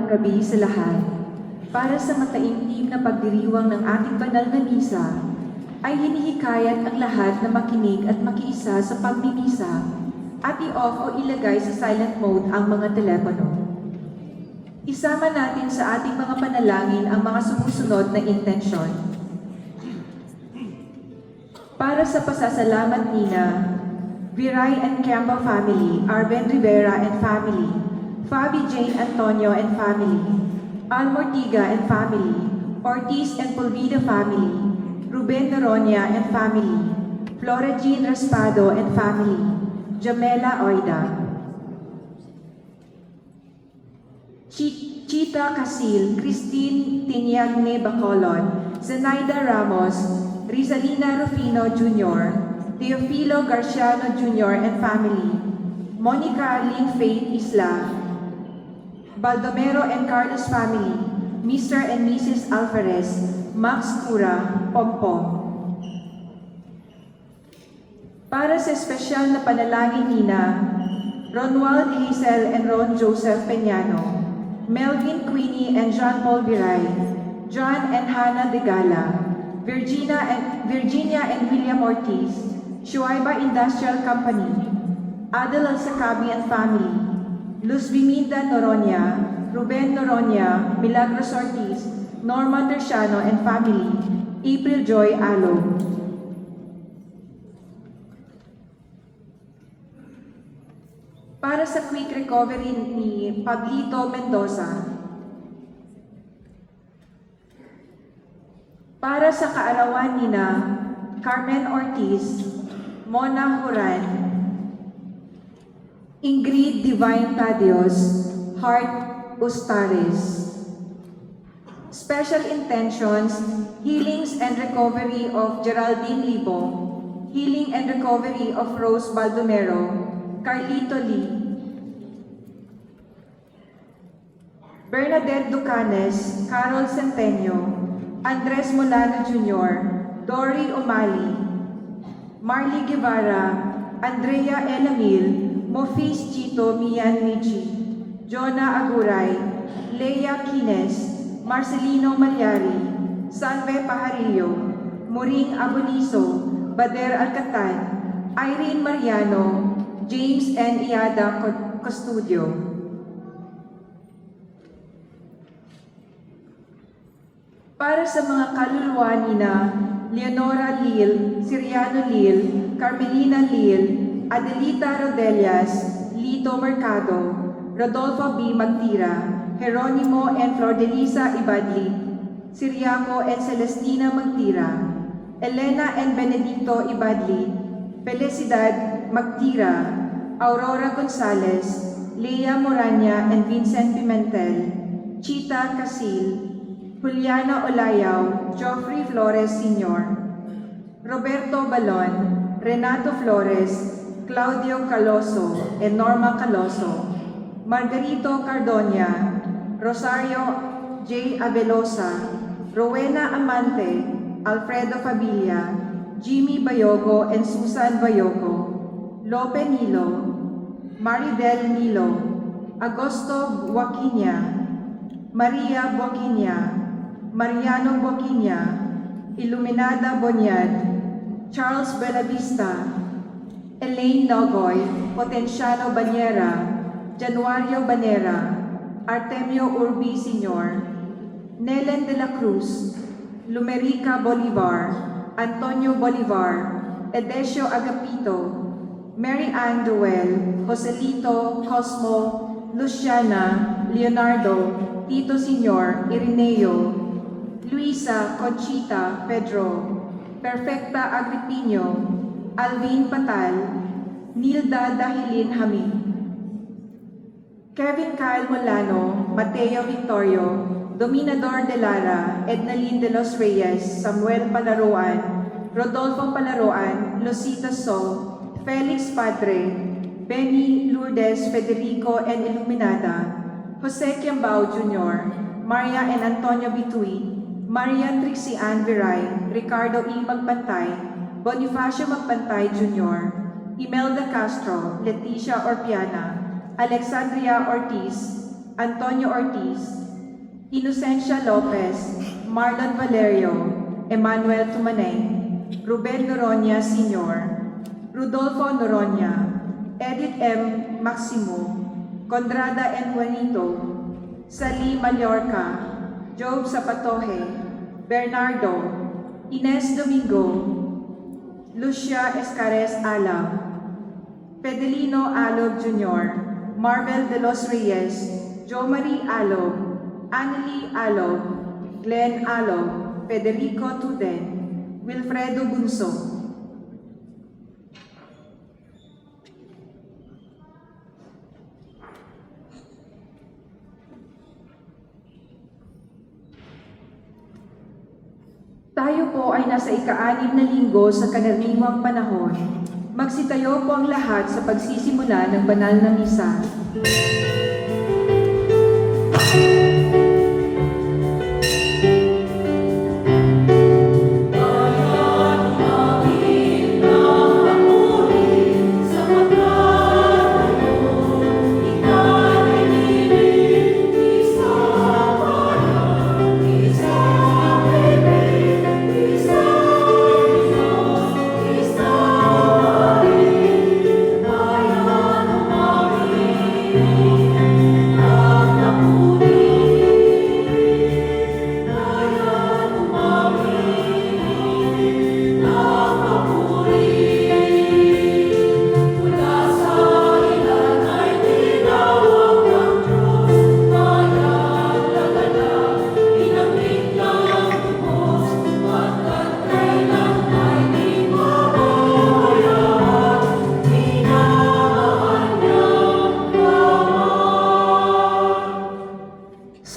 magandang gabi sa lahat. Para sa mataimtim na pagdiriwang ng ating banal na misa, ay hinihikayat ang lahat na makinig at makiisa sa pagmimisa at i-off o ilagay sa silent mode ang mga telepono. Isama natin sa ating mga panalangin ang mga sumusunod na intensyon. Para sa pasasalamat nina, Viray and Campbell family, Arben Rivera and family, Fabi Jane Antonio and family, Al Mortiga and family, Ortiz and Pulvida family, Ruben Noronia and family, Flora Jean Raspado and family, Jamela Oida, Chita Casil, Christine Tinyagne Bacolod, Zenaida Ramos, Rizalina Rufino Jr., Teofilo Garciano Jr. and family, Monica Lynn Faith Isla, Baldomero and Carlos family, Mr. and Mrs. Alvarez, Max Cura, Pompom. Para sa espesyal na panalangin nina, Ronwald Hazel and Ron Joseph Peñano, Melvin Queenie and Jean Paul Viray, John and Hannah Degala, Virginia and William Ortiz, Shuaiba Industrial Company, Adel Al-Sakabi and family, Luz Biminda Noronia, Ruben Noronia, Milagros Ortiz, Norma Terciano and family, April Joy Alo. Para sa quick recovery ni Pablito Mendoza. Para sa kaarawan nina Carmen Ortiz, Mona Huran, Ingrid Divine Tadios, Heart Ustares. Special intentions, healings and recovery of Geraldine Libo, healing and recovery of Rose Baldomero, Carlito Lee, Bernadette Ducanes, Carol Centenio, Andres Molano Jr., Dory Umali, Marley Guevara, Andrea Elamil, Mofis Chito Mian Michi, Jonah Aguray, Leia Quines, Marcelino Malyari, Sanve Pajarillo, Muring Aboniso, Bader Alcatan, Irene Mariano, James N. Iada Custodio. Para sa mga kaluluwa nina Leonora Lil, Siriano Lil, Carmelina Lil, Adelita Rodelias, Lito Mercado, Rodolfo B. Magtira, Jeronimo and Flordelisa Ibadli, Siriaco and Celestina Magtira, Elena and Benedicto Ibadli, Felicidad Magtira, Aurora Gonzalez, Lea Moranya and Vincent Pimentel, Chita Casil, Juliana Olayaw, Geoffrey Flores Sr., Roberto Balon, Renato Flores, Claudio Caloso and Norma Caloso, Margarito Cardonia, Rosario J. Abelosa, Rowena Amante, Alfredo Fabilla, Jimmy Bayogo and Susan Bayogo, Lope Nilo, Maridel Nilo, Agosto Buaquinia, Maria Buaquinia, Mariano Buaquinia, Iluminada Bonyad, Charles Bellavista, Elaine Nogoy, Potenciano Banyera, Januario Banera, Artemio Urbi Sr., Nelen de la Cruz, Lumerica Bolivar, Antonio Bolivar, Edesio Agapito, Mary Ann Duel, Joselito, Cosmo, Luciana, Leonardo, Tito Sr., Irineo, Luisa, Conchita, Pedro, Perfecta Agripino, Alvin Patal, Nilda Dahilin Hami, Kevin Kyle Molano, Mateo Victorio, Dominador de Lara, Ednalyn de los Reyes, Samuel Palaroan, Rodolfo Palaroan, Lucita So, Felix Padre, Benny Lourdes Federico and Iluminada, Jose Quiambao Jr., Maria and Antonio Bituy, Maria Trixie Ann Viray, Ricardo E. Magpantay, Bonifacio Magpantay Jr., Imelda Castro, Leticia Orpiana, Alexandria Ortiz, Antonio Ortiz, Inocencia Lopez, Marlon Valerio, Emmanuel Tumaneng, Ruben Noroña Sr., Rudolfo Noroña, Edith M. Maximo, Condrada N. Juanito, Sally Mallorca, Job Zapatoje, Bernardo, Ines Domingo, Lucia Escares Alab, Fedelino Alog Jr., Marvel de los Reyes, Jo Marie Alog, Annelie Alog, Glenn Alog, Federico Tuden, Wilfredo Bunso. Tayo po ay nasa ika-6 na linggo sa kanaraniwang panahon. Magsitayo po ang lahat sa pagsisimula ng banal na misa.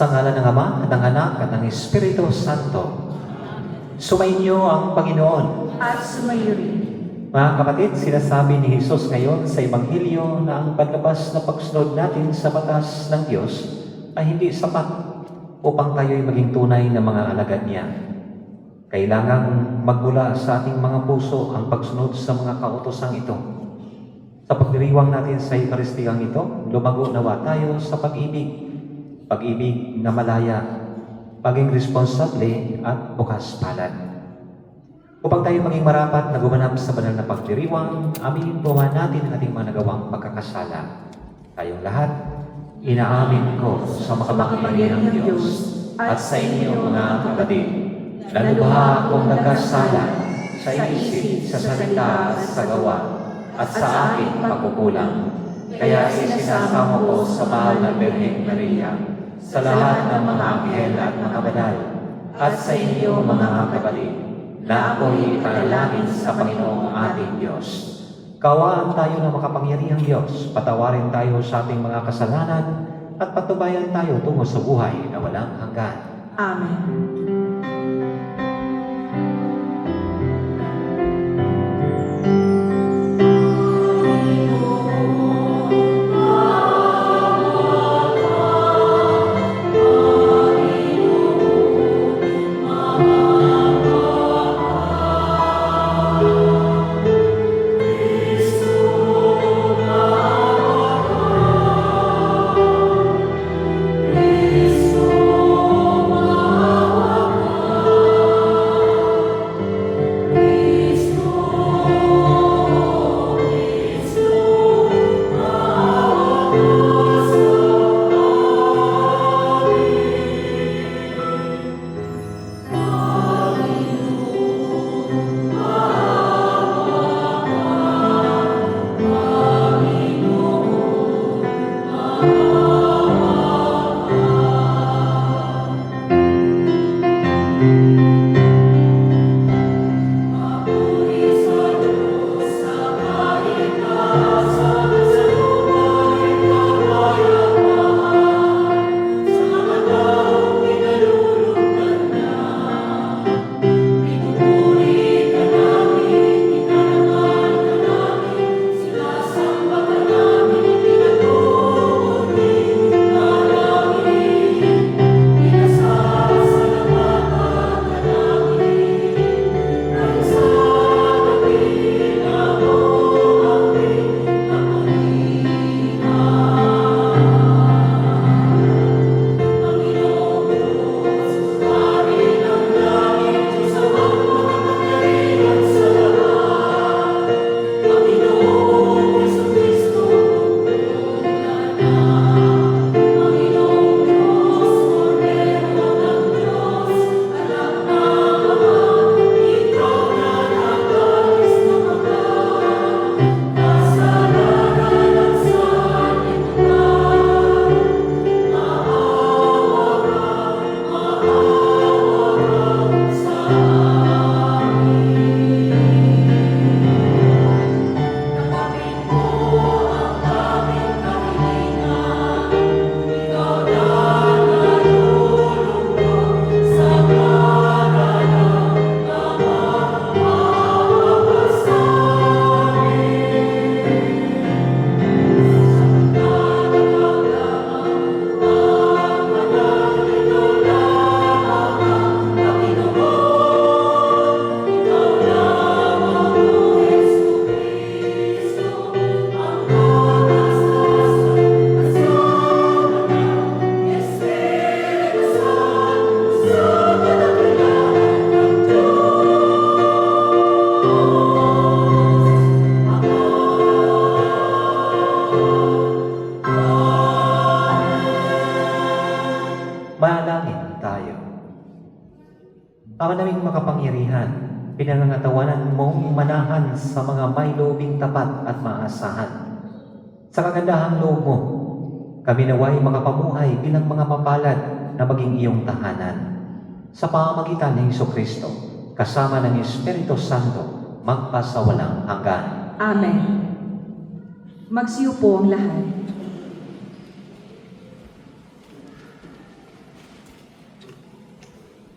Sa ngalan ng Ama, at ng Anak, at ng Espiritu Santo. Sumainyo ang Panginoon. At sumayo rin. Mga kapatid, sinasabi ni Jesus ngayon sa Ebanghelyo na ang paglabas na pagsunod natin sa batas ng Diyos ay hindi sapat upang tayo'y maging tunay na mga alagad niya. Kailangang magmula sa ating mga puso ang pagsunod sa mga kautosang ito. Sa pagdiriwang natin sa Eukaristiyang ito, lumago nawa tayo sa pag-ibig. Pag-ibig na malaya, maging responsable at bukas palad. Upang tayo maging marapat na gumanap sa banal na pagdiriwang, aminin po natin ang ating mga nagawang pagkakasala. Tayong lahat, inaamin ko sa makapangyarihang Diyos at sa inyong mga kapatid, na lubha akong nagkasala sa isip, sa salita at sa gawa, at sa aking pagkukulang. Kaya isinasamo ko sa mahal na Birheng Maria, sa lahat ng mga anghel at mga banal, at sa inyo mga kapatid, na ako'y ipanalangin sa Panginoong ating Diyos. Kawaan tayo ng makapangyarihang Diyos, patawarin tayo sa ating mga kasalanan, at patubayan tayo tungo sa buhay na walang hanggan. Amen. Manalangin tayo. Ama naming makapangyarihan, pinangangatawanan mong manahan sa mga may loobing tapat at maasahan. Sa kagandahang loob mo, kami naway makapamuhay bilang mga mapalad na maging iyong tahanan. Sa pamamagitan ng Jesucristo, kasama ng Espiritu Santo, magpasawalang hanggan. Amen. Magsiupo ang lahat.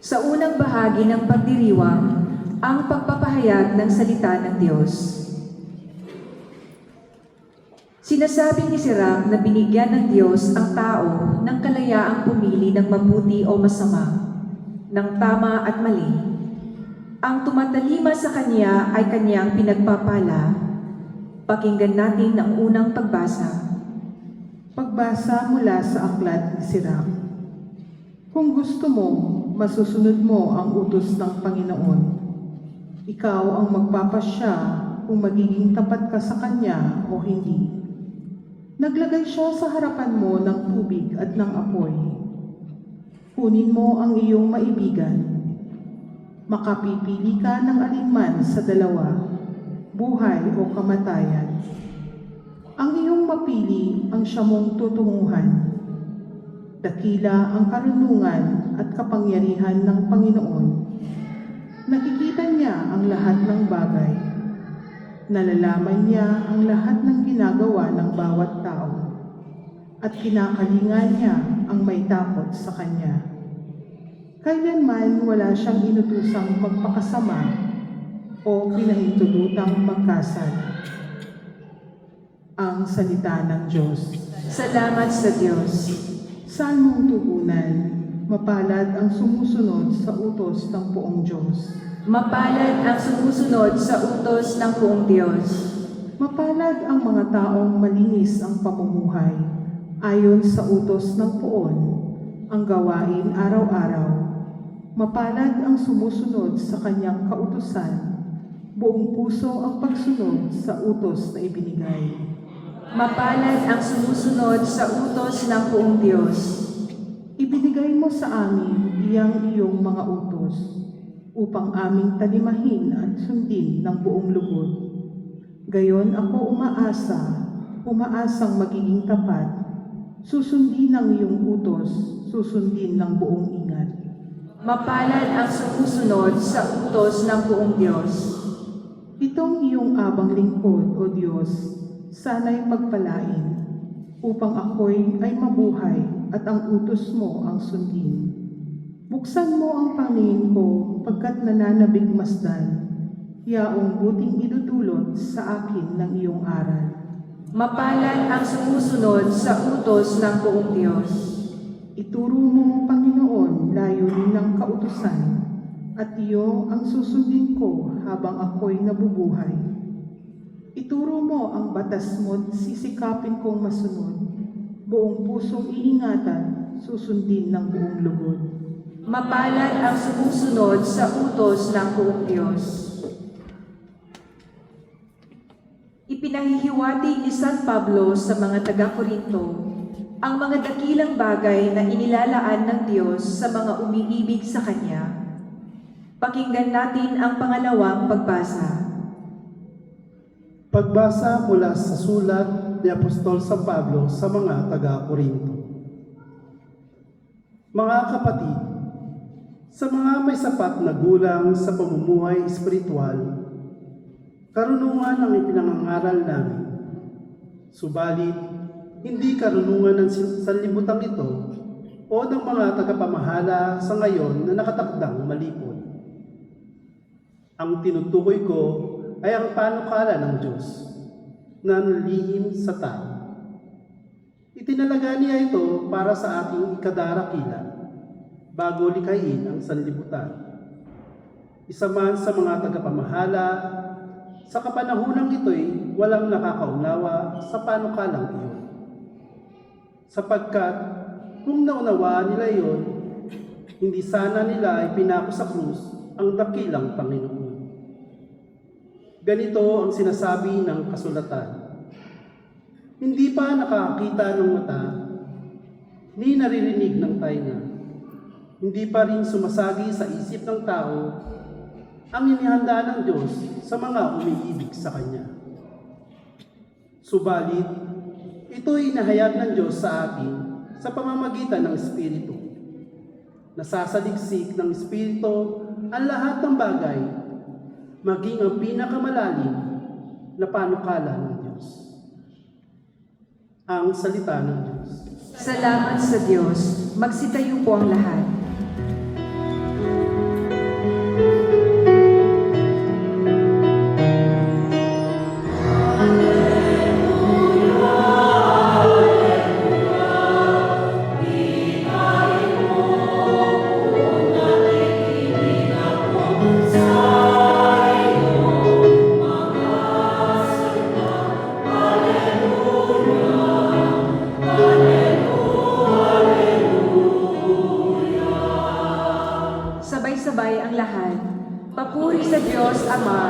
Sa unang bahagi ng pagdiriwang, ang pagpapahayag ng salita ng Diyos. Sinasabi ni Sirach na binigyan ng Diyos ang tao ng kalayaang pumili ng mabuti o masama, ng tama at mali. Ang tumatalima sa Kanya ay Kanyang pinagpapala. Pakinggan natin ang unang pagbasa. Pagbasa mula sa aklat ni Sirach. Kung gusto mo, masusunod mo ang utos ng Panginoon. Ikaw ang magpapasya kung magiging tapat ka sa Kanya o hindi. Naglagay siya sa harapan mo ng tubig at ng apoy. Kunin mo ang iyong maibigan. Makapipili ka ng alinman sa dalawa, buhay o kamatayan. Ang iyong mapili ang siya mong tutunguhan. Dakila ang karunungan at kapangyarihan ng Panginoon. Nakikita niya ang lahat ng bagay. Nalalaman niya ang lahat ng ginagawa ng bawat tao. At kinakalinga niya ang may takot sa Kanya. Kailanman wala siyang inutusang magpakasama o pinahintulutang magkasal. Ang salita ng Diyos. Salamat sa Diyos. Salmong tugunan, mapalad ang sumusunod sa utos ng poong Diyos. Mapalad ang sumusunod sa utos ng buong Diyos. Mapalad ang mga taong malinis ang pamumuhay, ayon sa utos ng poon, ang gawain araw-araw. Mapalad ang sumusunod sa kanyang kautusan, buong puso ang pagsunod sa utos na ibinigay. Mapalad ang sumusunod sa utos ng buong Diyos. Ibinigay mo sa amin iyang iyong mga utos, upang aming talimahin at sundin ng buong lugod. Gayon ako umaasang magiging tapat, susundin ng iyong utos, susundin ng buong ingat. Mapalad ang sumusunod sa utos ng buong Diyos. Itong iyong abang lingkod, O Diyos, sana'y pagpalain, upang ako'y ay mabuhay at ang utos mo ang sundin. Buksan mo ang pangingin ko pagkat nananabig masdan, yaong buting idudulot sa akin ng iyong aral. Mapalad ang sumusunod sa utos ng buong Diyos. Ituro mo, Panginoon, layunin ng kautusan, at iyo ang susundin ko habang ako'y nabubuhay. Ituro mo ang batas mo't sisikapin kong masunod, buong pusong iingatan, susundin ng buong lugod. Mapalad ang sumusunod sa utos ng buong Diyos. Ipinahihiwati ni San Pablo sa mga taga-Korinto ang mga dakilang bagay na inilalaan ng Diyos sa mga umiibig sa Kanya. Pakinggan natin ang pangalawang pagbasa. Pagbasa mula sa sulat ni Apostol San Pablo sa mga taga-Korinto. Mga kapatid, sa mga may sapat na gulang sa pamumuhay espiritual, karunungan ang ipinangangaral namin. Subalit, hindi karunungan ng sanlibutan ito o ng mga tagapamahala sa ngayon na nakatakdang malipol. Ang tinutukoy ko ay ang panukala ng Diyos na nalihim sa tao. Itinalaga niya ito para sa ating ikadarakila bago likhain ang sanlibutan. Isa man sa mga tagapamahala, sa kapanahunang ito'y walang nakakaunawa sa panukalang iyon. Sapagkat kung naunawaan nila iyon, hindi sana nila ipinako sa krus ang dakilang Panginoon. Ganito ang sinasabi ng kasulatan. Hindi pa nakakita ng mata, ni naririnig ng tainga, hindi pa rin sumasagi sa isip ng tao ang inihanda ng Diyos sa mga umiibig sa Kanya. Subalit, ito'y inahayag ng Diyos sa atin sa pamamagitan ng Espiritu. Nasasaliksik ng Espiritu ang lahat ng bagay, maging ang pinakamalalim na panukala ng Diyos. Ang salita ng Diyos. Salamat sa Diyos. Magsitayo po ang lahat. Sabay-sabay ang lahat. Papuri sa Diyos Ama,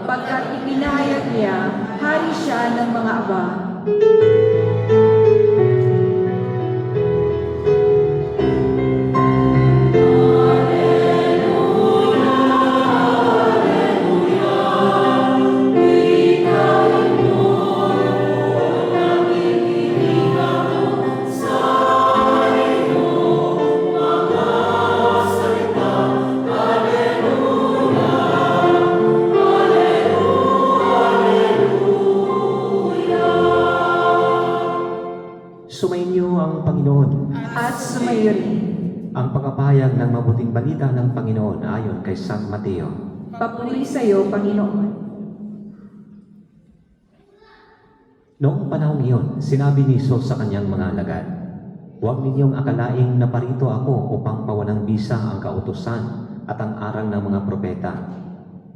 pagkat ipinahayag niya, hari siya ng mga aba. Sumainyo ang Panginoon. At sumayo rin. Ang pagpapahayag ng mabuting balita ng Panginoon ayon kay San Mateo. Papuri sa iyo, Panginoon. Noong panahong iyon, sinabi ni Jesus sa kanyang mga alagad, "Huwag ninyong akalaing naparito ako upang pawalang bisa ang kautusan at ang arang ng mga propeta.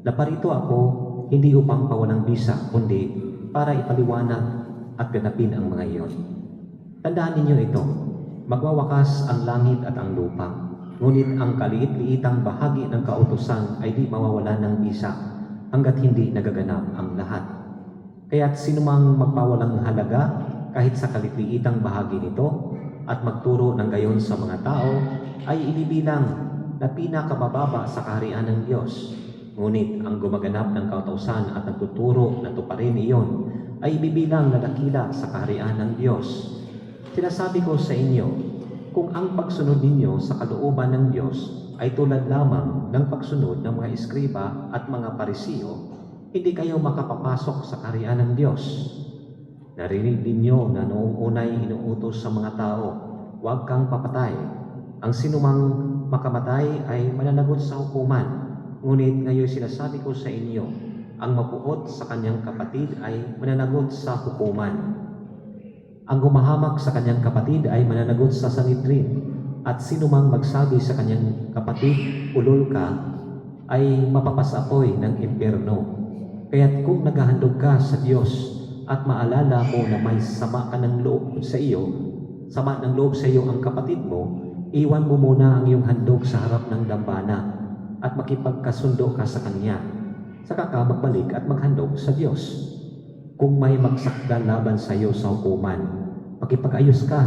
Naparito ako hindi upang pawalang bisa, kundi para ipaliwanag at ganapin ang mga iyon. Tandaan ninyo ito, magwawakas ang langit at ang lupa, ngunit ang kaliit-liitang bahagi ng kautusan ay di mawawalan ng bisa hanggat hindi nagaganap ang lahat. Kaya't sinumang magpawalang halaga kahit sa kaliit-liitang bahagi nito at magturo ng gayon sa mga tao ay inibilang na pinakamababa sa kaharian ng Diyos. Ngunit ang gumaganap ng kautusan at nagtuturo na tuparin iyon ay ibibilang na dakila sa kaharian ng Diyos. Sinasabi ko sa inyo, kung ang pagsunod ninyo sa kalooban ng Diyos ay tulad lamang ng pagsunod ng mga eskriba at mga parisiyo, hindi kayo makapapasok sa kaharian ng Diyos. Narinig ninyo na noong unay inuutos sa mga tao, huwag kang papatay. Ang sinumang makamatay ay mananagot sa hukuman. Ngunit ngayon sinasabi ko sa inyo, ang mapuot sa kanyang kapatid ay mananagot sa hukuman. Ang gumahamak sa kanyang kapatid ay mananagot sa Sanhedrin, at sinumang magsabi sa kanyang kapatid, ulol ka, ay mapapasapoy ng impyerno. Kaya't kung naghahandog ka sa Diyos at maalala mo na may sama ka ng loob sa iyo, sama ng loob sa iyo ang kapatid mo, iwan mo muna ang iyong handog sa harap ng dambana at makipagkasundo ka sa Kanya. Saka ka magbalik at maghandog sa Diyos. Kung may magsakda laban sa iyo sa hukuman, makipag-ayos ka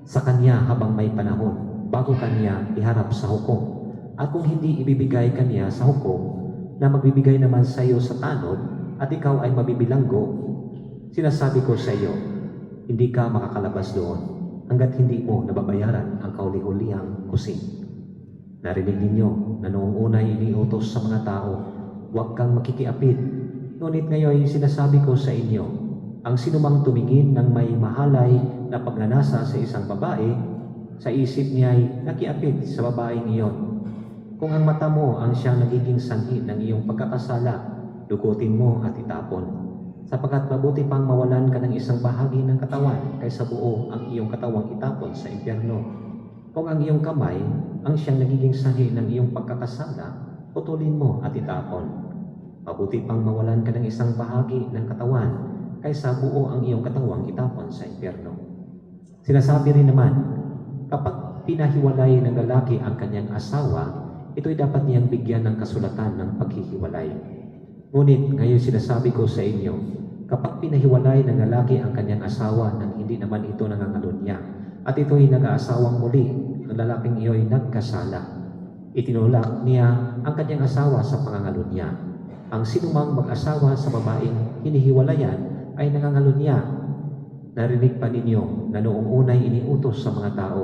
sa Kanya habang may panahon, bago Kanya iharap sa hukom. At kung hindi ibibigay Kanya sa hukom, na magbibigay naman sa iyo sa tanod, at ikaw ay mabibilanggo, sinasabi ko sa iyo, hindi ka makakalabas doon hanggat hindi mo nababayaran ang kauli-ulihang kusing. Narinig ninyo na noong unay iniutos sa mga tao, huwag kang makikiapid. Ngunit ngayon sinasabi ko sa inyo, ang sinumang tumingin ng may mahalay na pagnanasa sa isang babae, sa isip niya ay nakiapid sa babaeng iyon. Kung ang mata mo ang siyang nagiging sanhi ng iyong pagkakasala, dugutin mo at itapon. Sapagkat mabuti pang mawalan ka ng isang bahagi ng katawan kaysa buo ang iyong katawang itapon sa impyerno. Kung ang iyong kamay ang siyang nagiging sanhi ng iyong pagkakasala, putulin mo at itapon. Mabuti pang mawalan ka ng isang bahagi ng katawan kaysa buo ang iyong katawang itapon sa impyerno. Sinasabi rin naman, kapag pinahiwalay ng lalaki ang kanyang asawa, ito'y dapat niyang bigyan ng kasulatan ng paghihiwalay. Ngunit ngayon sinasabi ko sa inyo, kapag pinahiwalay ng lalaki ang kanyang asawa nang hindi naman ito nangangalunya, at ito'y nag-aasawang muli ng lalaking iyo'y nagkasala. Itinulak niya ang kanyang asawa sa pangangalo niya. Ang sinumang mag-asawa sa babaeng hinihiwalayan ay nangangalo niya. Narinig pa ninyo na noong unay iniutos sa mga tao,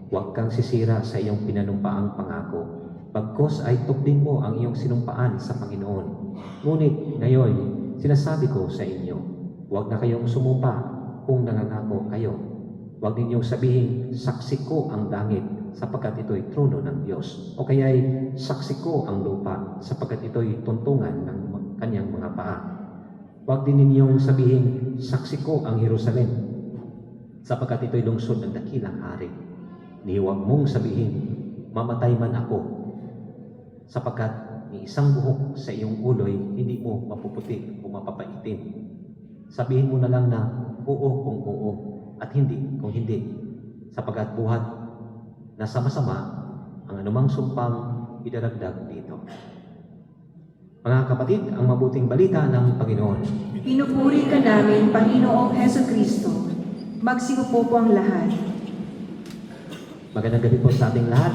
huwag kang sisira sa iyong pinanumpaang pangako. Bagkus ay tupdin mo ang iyong sinumpaan sa Panginoon. Ngunit ngayon, sinasabi ko sa inyo, huwag na kayong sumumpa kung nangangako kayo. Huwag ninyong sabihin, saksi ko ang langit sapagkat ito'y trono ng Diyos. O kaya'y saksi ko ang lupa sapagkat ito'y tuntungan ng kanyang mga paa. Huwag din ninyong sabihin, saksi ko ang Jerusalem sapagkat ito'y lungsod ng dakilang hari. Ni huwag mong sabihin, mamatay man ako sapagkat ni isang buhok sa iyong ulo'y hindi mo mapuputi o mapapaitim. Sabihin mo na lang na oo kung oo at hindi kung hindi, sapagkat buhat na sama-sama ang anumang sumpang idaragdag dito. Mga kapatid, ang mabuting balita ng Panginoon. Pinupuri ka namin, Panginoong Heso Kristo. Magsiupo po ang lahat. Magandang gabi po sa ating lahat.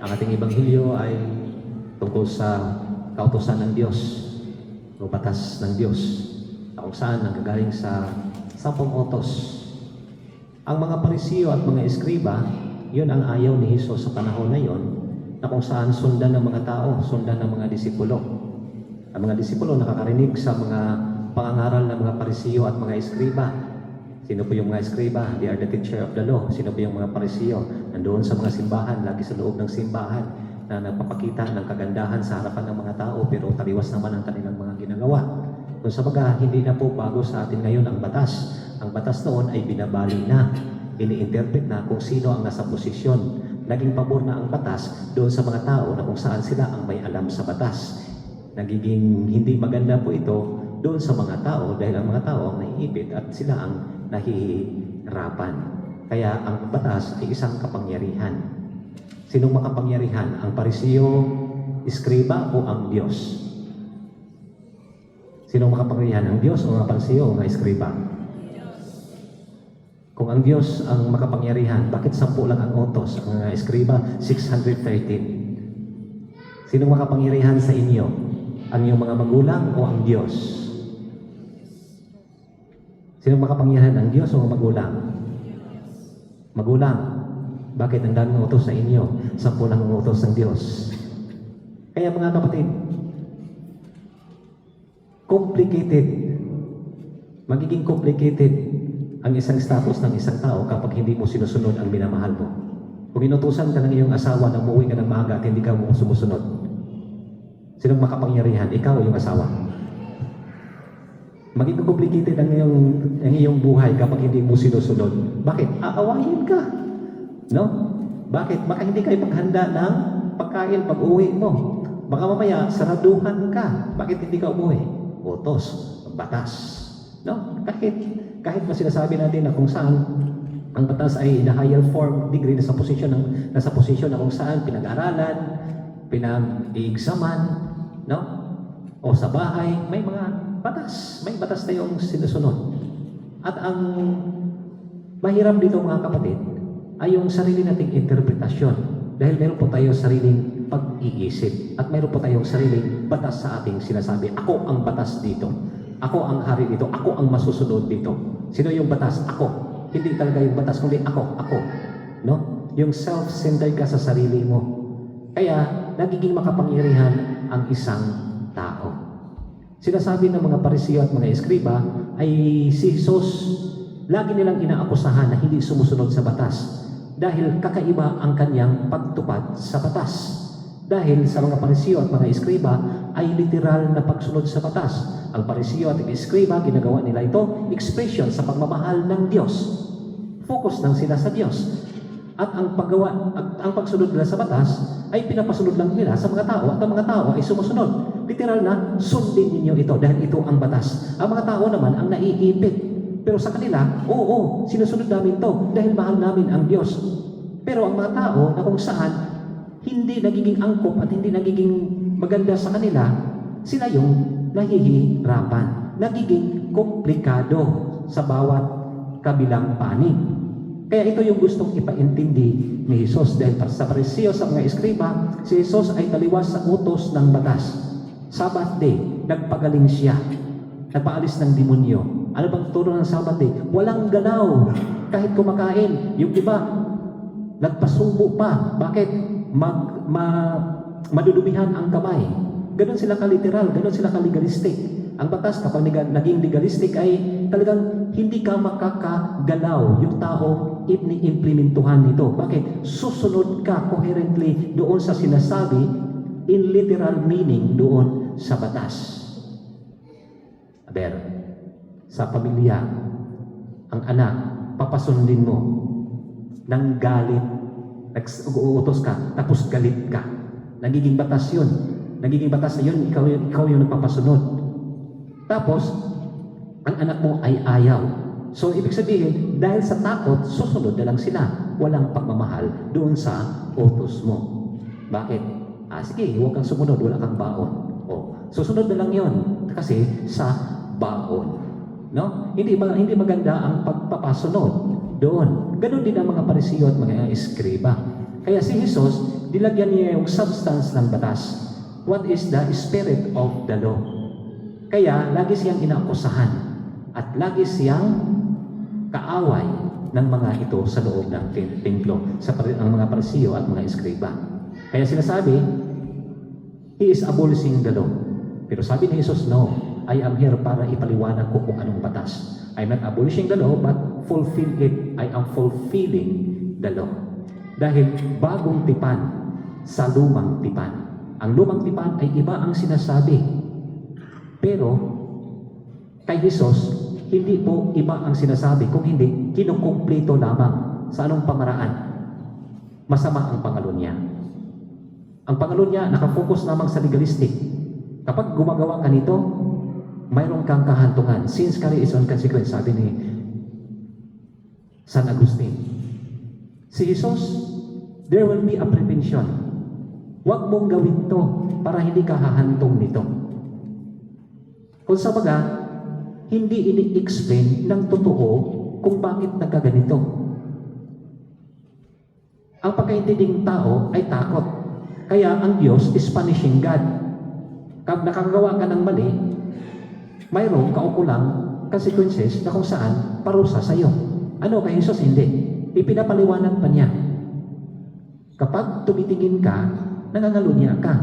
Ang ating Ebanghelyo ay tungkol sa kautusan ng Diyos o batas ng Diyos na kung saan nanggagaling sa 10 utos. Ang mga Parisiyo at mga Eskriba, yun ang ayaw ni Jesus sa panahon na yon, na kung saan sundan ng mga tao, sundan ng mga disipulo. Ang mga disipulo nakakarinig sa mga pangangaral ng mga Parisiyo at mga Eskriba. Sino po yung mga Eskriba? They are the teacher of the law. Sino po yung mga Parisiyo? Nandoon sa mga simbahan, lagi sa loob ng simbahan, na nagpapakita ng kagandahan sa harapan ng mga tao, pero taliwas naman ang kanilang mga ginagawa. Kung sa baga, hindi na po bago sa atin ngayon ang batas. Ang batas noon ay binabali na, ini-interpret na kung sino ang nasa posisyon. Naging pabor na ang batas doon sa mga tao na kung saan sila ang may alam sa batas. Nagiging hindi maganda po ito doon sa mga tao dahil ang mga tao ang naiipit at sila ang nahihirapan. Kaya ang batas ay isang kapangyarihan. Sinong makapangyarihan? Ang Parisiyo, Eskriba o ang Diyos? Sinong makapangyarihan? Ang Diyos o ang Parisiyo o ang Eskriba? Kung ang Diyos ang makapangyarihan, bakit 10 lang ang utos? Ang Eskriba, 613. Sinong makapangyarihan sa inyo? Ang iyong mga magulang o ang Diyos? Sinong makapangyarihan? Ang Diyos o ang magulang? Magulang. Bakit ang daming utos sa inyo? 10 lang ang utos ng Diyos. Kaya mga kapatid, complicated. Magiging complicated ang isang status ng isang tao kapag hindi mo sinusunod ang minamahal mo. Kung inutusan ka ng iyong asawa na umuwi ka ng maaga at hindi ka mo sumusunod, sinong makapangyarihan? Ikaw o yung asawa? Magiging complicated ang iyong buhay kapag hindi mo sinusunod. Bakit? Aawayin ka. No? Bakit? Baka hindi kayo paghanda ng pagkain pag-uwi mo. Baka mamaya, saraduhan ka. Bakit hindi ka umuwi? Utos, batas. No? Kahit na sinasabi natin na kung saan ang batas ay in a higher form, degree, nasa posisyon na kung saan pinag-aralan, pinag-i-examan, no? O sa bahay, may mga batas. May batas tayong sinusunod. At ang mahirap dito mga kapatid, ay yung sarili nating interpretasyon. Dahil meron po tayo sariling pag-iisip. At meron po tayong sariling batas sa ating sinasabi. Ako ang batas dito. Ako ang hari dito. Ako ang masusunod dito. Sino yung batas? Ako. Hindi talaga yung batas, kundi ako. Ako. No? Yung self-centered ka sa sarili mo. Kaya, nagiging makapangyarihan ang isang tao. Sinasabi ng mga Parisiyo at mga Eskriba ay si Jesus, lagi nilang inaakusahan na hindi sumusunod sa batas dahil kakaiba ang kanyang pagtupad sa batas. Dahil sa mga Parisiyo at mga Eskriba ay literal na pagsunod sa batas. Ang Parisiyo at ang Eskriba, ginagawa nila ito expression sa pagmamahal ng Diyos. Focus lang sila sa Diyos. At ang pagsunod nila sa batas ay pinapasunod lang nila sa mga tao at ang mga tao ay sumusunod. Literal na, sundin ninyo ito dahil ito ang batas. Ang mga tao naman ang naiipit. Pero sa kanila, oo, sinusunod namin to dahil mahal namin ang Diyos. Pero ang mga tao na kung saan hindi nagiging angkop at hindi nagiging maganda sa kanila, sila yung nahihirapan. Nagiging komplikado sa bawat kabilang panig. Kaya ito yung gustong ipaintindi ni Jesus. Dahil sa Pariseo, sa mga eskriba, si Jesus ay taliwas sa utos ng batas. Sabbath day, nagpagaling siya. Nagpaalis ng demonyo. Ano bang turo ng Sabbath day? Walang galaw. Kahit kumakain. Yung iba, nagpasubo pa. Bakit? Madudumihan ang kamay. Ganon sila kaliteral, ganon sila kalegalistic. Ang batas kapag naging legalistic ay talagang hindi ka makakagalaw yung tao implementuhan nito. Bakit? Susunod ka coherently doon sa sinasabi in literal meaning doon sa batas. Aber, sa pamilya, ang anak, papasundin mo ng galit, uutos ka, tapos galit ka. Nagiging batas yun. Nagiging batas na yun, ikaw yung nagpapasunod. Tapos, ang anak mo ay ayaw. So, ibig sabihin, dahil sa takot, susunod na lang sila. Walang pagmamahal doon sa utos mo. Bakit? Sige, huwag kang sumunod, wala kang baon. Susunod na lang yon kasi sa baon. No? Hindi maganda ang pagpapasunod doon. Ganon din ang mga Pariseo at mga eskriba. Kaya si Jesus, dilagyan niya yung substance ng batas. What is the spirit of the law? Kaya, lagi siyang inaakusahan at lagi siyang kaaway ng mga ito sa loob ng templo, ang mga Pariseo at mga eskriba. Kaya sinasabi, He is abolishing the law. Pero sabi ni Jesus, no, I am here para ipaliwanag ko kung anong batas. I'm not abolishing the law, but fulfill it. I am fulfilling the law. Dahil bagong tipan sa lumang tipan. Ang lumang tipan ay iba ang sinasabi. Pero, kay Jesus, hindi po iba ang sinasabi. Kung hindi, kinukumpleto lamang. Sa anong pamaraan? Masama ang pangalo niya. Ang pangalo niya, nakafocus lamang sa legalistic. Kapag gumagawa ka nito, mayroon kang kahantungan. Since carry its own consequence, sabi ni San Agustin. Si Jesus, there will be a prevention. Huwag mong gawin to para hindi ka hahantong nito. Kung sa baga, hindi ini-explain ng totoo kung bakit nagkaganito. Ang pagkaintinding tao ay takot. Kaya ang Diyos is punishing God. Kapag nakagawa ka ng mali, mayroong kaukulang consequences na kung saan parusa sa iyo. Ano kay Jesus? Hindi. Ipinapaliwanag pa niya. Kapag tumitingin ka, nangangalunya ka.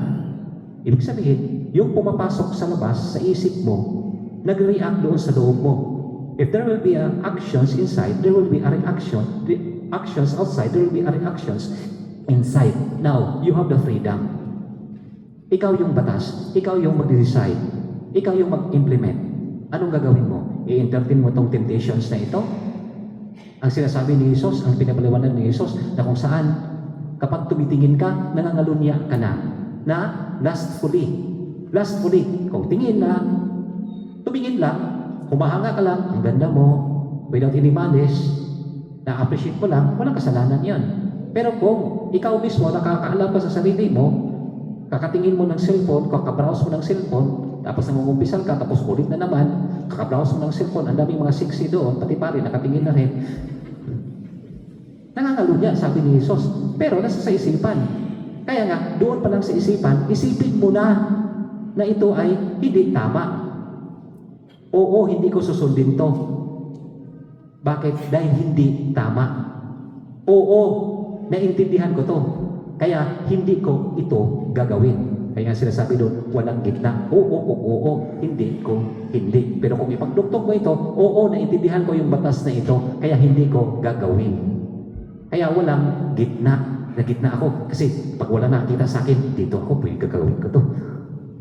Ibig sabihin, yung pumapasok sa labas, sa isip mo, nag-react doon sa loob mo. If there will be actions inside, there will be a reaction. The actions outside, there will be a reactions inside. Now, you have the freedom. Ikaw yung batas. Ikaw yung mag-decide. Ikaw yung mag-implement. Anong gagawin mo? I-entertain mo tong temptations na ito? Ang sinasabi ni Jesus, ang pinapaliwanag ni Jesus, na kung saan, kapag tumitingin ka, nangangalunya ka na lustfully. Lustfully, kung tingin lang, tumingin lang, humahanga ka lang, ang ganda mo, without any malice, na-appreciate mo lang, walang kasalanan yan. Pero kung ikaw mismo nakakaalam ka sa sarili mo, kakatingin mo ng cellphone, kakabrowse mo ng cellphone, tapos nangungumpisal ka, tapos ulit na naman, kakabrowse mo ng cellphone, ang daming mga sexy doon, pati pare, nakatingin na rin. Nangangalunya, sabi ni Jesus. Pero nasa sa isipan. Kaya nga, doon pa lang sa isipan, isipin mo na ito ay hindi tama. Oo, hindi ko susundin to. Bakit? Dahil hindi tama. Oo, naintindihan ko to. Kaya hindi ko ito gagawin. Kaya nga sinasabi doon, walang gitna. Oo, hindi ko, hindi. Pero kung ipagdugtog mo ito, oo, naintindihan ko yung batas na ito, kaya hindi ko gagawin. Kaya walang gitna. Nagitna ako kasi pag wala nakakita sa akin, dito ako, gagawin ko to.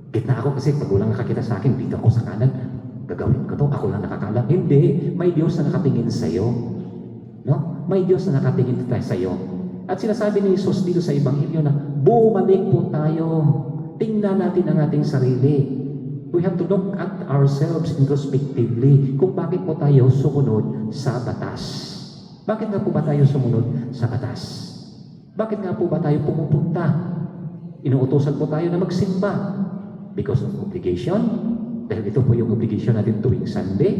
Gitna ako kasi pag wala nakakita sa akin, dito ako sa kanan, gagawin ko to. Ako lang nakakaalam. Hindi. May Diyos na nakatingin sa iyo. No? May Diyos na nakatingin sa iyo. At sinasabi ni Jesus dito sa Ebanghelyo na bumalik po tayo. Tingnan natin ang ating sarili. We have to look at ourselves introspectively kung bakit po tayo sumunod sa batas. Bakit nga po ba tayo sumunod sa batas? Bakit nga po ba tayo pumupunta? Inuutosan po tayo na magsimba. Because of obligation? Dahil ito po yung obligation natin tuwing Sunday.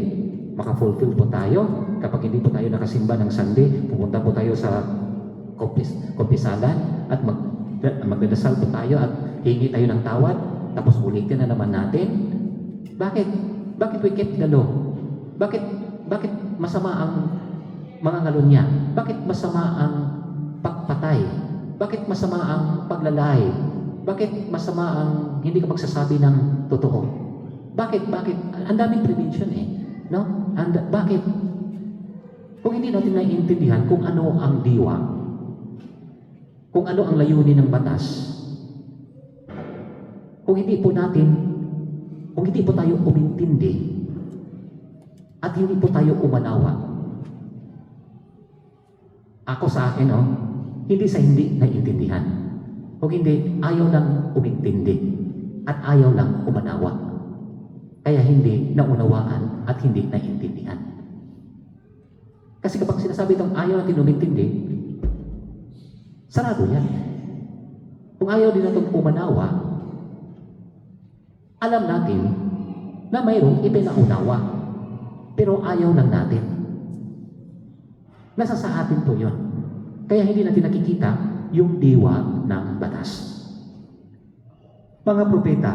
makafulfill po tayo. Kapag hindi po tayo nakasimba ng Sunday, pupunta po tayo sa kumpisalan at magdadasal po tayo at hingi tayo ng tawad, tapos ulitin na naman natin. Bakit? Bakit we keep the law? Bakit masama ang mga ngalunya? Bakit masama ang pagpatay? Bakit masama ang paglalay? Bakit masama ang hindi ka magsasabi ng totoo? Bakit? Ang daming prevention no? Bakit? Kung hindi natin naiintindihan kung ano ang diwa, kung ano ang layunin ng batas, kung hindi po tayo umintindi at hindi po tayo umanawa. Ako sa akin, hindi sa hindi naiintindihan. Kung hindi, ayaw lang umintindi at ayaw lang umanawa. Kaya hindi naunawaan at hindi naiintindihan. Kasi kapag sinasabi itong ayaw natin umintindi, sarado yan. Kung ayaw din natin umanawa, alam natin na mayroong ipinaunawa, pero ayaw lang natin. Nasa sa atin po yun. Kaya hindi natin nakikita yung diwa ng batas. Mga propeta,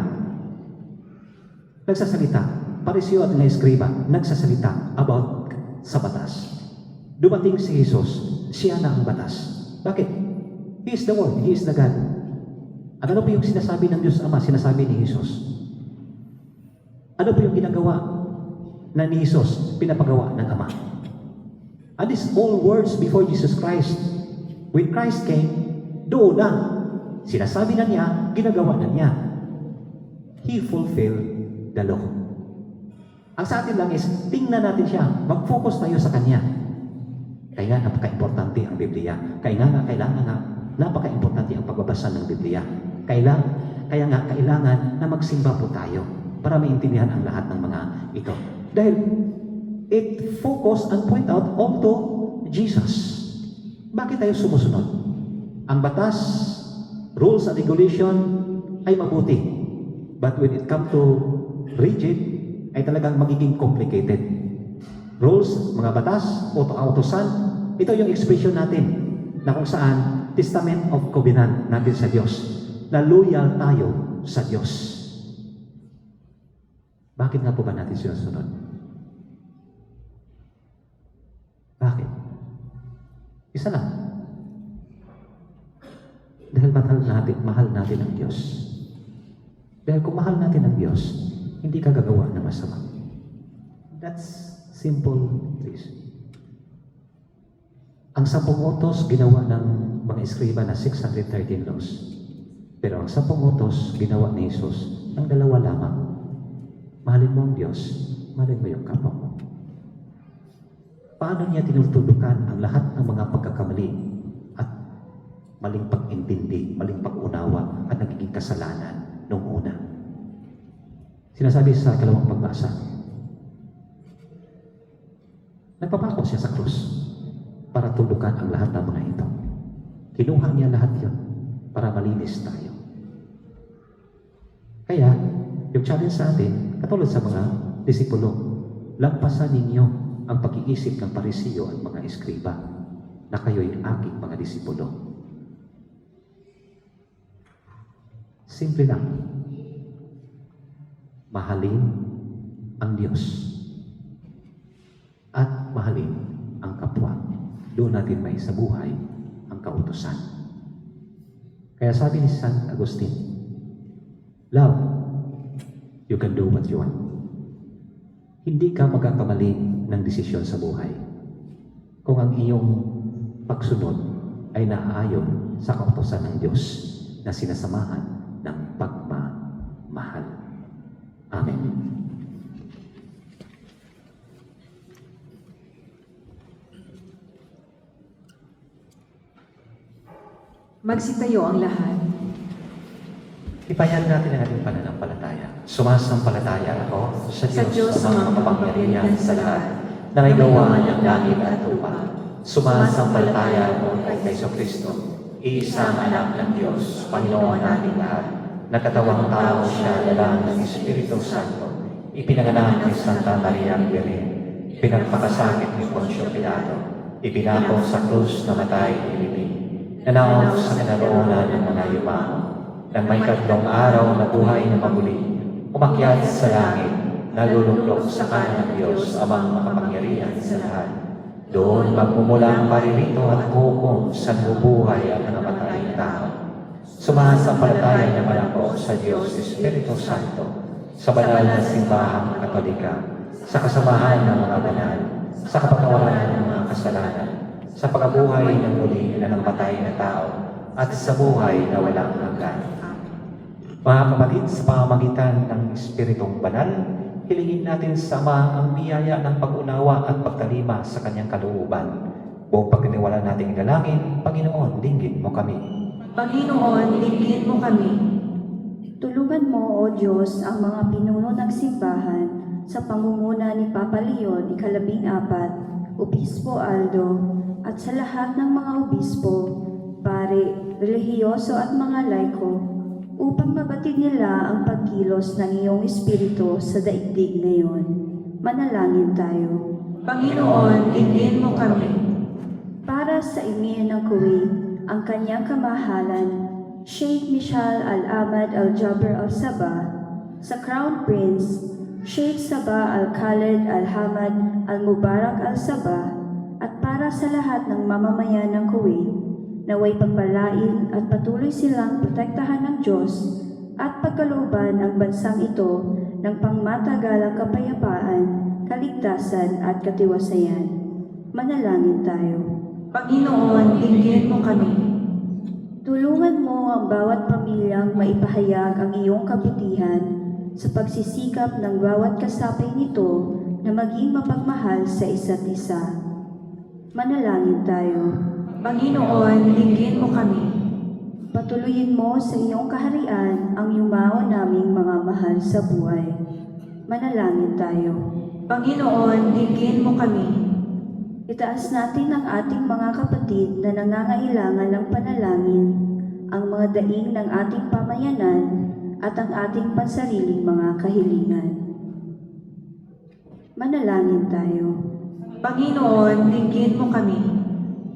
nagsasalita. Pariseo at mga eskriba, nagsasalita about sa batas. Dumating si Jesus, siya na ang batas. Bakit? He is the Word, He is the God. At ano po yung sinasabi ng Diyos Ama, sinasabi ni Jesus? Ano po yung ginagawa na ni Jesus, pinapagawa ng Ama? And these all words before Jesus Christ. When Christ came, doon na. Sinasabi na niya, ginagawa na niya. He fulfilled the law. Ang sa atin lang is, tingnan natin siya. Mag-focus tayo sa Kanya. Kaya nga, napaka-importante ang Biblia. Kailangan napaka-importante ang pagbabasa ng Biblia. Kaya nga, kailangan na magsimba po tayo para maintindihan ang lahat ng mga ito. Dahil it focus and point out all to Jesus. Bakit tayo sumusunod? Ang batas, rules and regulation ay mabuti. But when it comes to rigid, ay talagang magiging complicated. Rules, mga batas, utusan, ito yung expression natin na kung saan Testament of Covenant natin sa Diyos, na loyal tayo sa Diyos. Bakit nga po ba natin sinusunod? Bakit? Isa lang. Dahil mahal natin ang Diyos. Dahil kung mahal natin ang Diyos, hindi ka gagawa ng masama. That's simple reason. Ang 10 utos ginawa ng mga eskriba na 613 laws. Pero ang 10 utos ginawa ni Jesus ng 2 lamang. Mahalin mo ang Diyos, mahalin mo yung kapwa mo. Paano niya tinutudukan ang lahat ng mga pagkakamali at maling pag-intindi, maling pag-unawa at nagiging kasalanan noong una? Sinasabi sa 2 pagbasa, nagpapako siya sa krus para tulukan ang lahat ng mga ito. Kinuha niya lahat yun para malinis tayo. Kaya, yung challenge sa atin, katulad sa mga disipulo, lampasan ninyo ang pag-iisip ng pariseo at mga eskriba na kayo'y aking mga disipulo. Simple lang. Mahalin ang Diyos at mahalin ang kapwa. Doon natin may sa buhay ang kautusan. Kaya sabi ni San Agustin, love, you can do what you want. Hindi ka magkakamali ng desisyon sa buhay kung ang iyong pagsunod ay naaayon sa kautusan ng Diyos na sinasamahan ng pagmamahal. Amen. Magsitayo ang lahat. Ipahayag natin ang ating pananampalataya. Sumasampalataya ako sa Diyos sa mga makapangyarihan sa lahat, na may gawa ng langit at lupa. Sumasampalataya ako kay Jesucristo, isang anak ng Diyos, Panginoon nating lahat, nakatawang tao siya, lalang ng Espiritu Santo, ipinanganak ni Santa Maria Virgen, pinagpakasakit ni Poncio Pilato, ibinako sa krus na matay ilibing, nanaog sa kinaroonan ng mga yumao, nang may katlong araw na buhay na mabuli, umakyat sa langit, naluluklok sa kanan ng Diyos amang makapangyarihan sa lahat. Doon magmumulang paririto at hukom sa nabubuhay at nangamatay na tao. Sumasampalataya naman ako sa Diyos Espiritu Santo, sa banal na simbahang Katolika, sa kasamahan ng mga banal, sa kapatawaran ng mga kasalanan, sa pagkabuhay ng muli na ng patay na tao, at sa buhay na walang hanggan. Mga kapatid, sa pamamagitan ng Espiritong Banal, hilingin natin sa Ama ang biyaya ng pag-unawa at pagtalima sa kanyang kalooban. Buong pagtitiwala nating dalangin, Panginoon, dinggin mo kami. Panginoon, dinggin mo kami. Tulungan mo, O Diyos, ang mga pinuno ng simbahan sa pangunguna ni Papa Leon, ika-14, Obispo Aldo, at sa lahat ng mga obispo, pare, relihiyoso at mga laiko, upang mabatid nila ang pagkilos ng iyong Espiritu sa daigdig ngayon. Manalangin tayo. Panginoon, dinggin mo kami. Para sa Emir ng Kuwait, ang kanyang kamahalan, Sheikh Mishal Al-Ahmad Al-Jaber Al-Sabah, sa Crown Prince, Sheikh Sabah Al-Khalid Al-Hamad Al-Mubarak Al-Sabah, at para sa lahat ng mamamayan ng Kuwait, naway pagpalain at patuloy silang protektahan ng Diyos at pagkalooban ang bansang ito ng pangmatagalang kapayapaan, kaligtasan at katiwasayan. Manalangin tayo. Panginoon, dinggin mo kami. Tulungan mo ang bawat pamilyang maipahayag ang iyong kabutihan sa pagsisikap ng bawat kasapay nito na maging mapagmahal sa isa't isa. Manalangin tayo. Panginoon, dinggin mo kami. Patuloyin mo sa iyong kaharian ang yumao naming mga mahal sa buhay. Manalangin tayo. Panginoon, dinggin mo kami. Itaas natin ang ating mga kapatid na nangangailangan ng panalangin, ang mga daing ng ating pamayanan at ang ating pansariling mga kahilingan. Manalangin tayo. Panginoon, dinggin mo kami.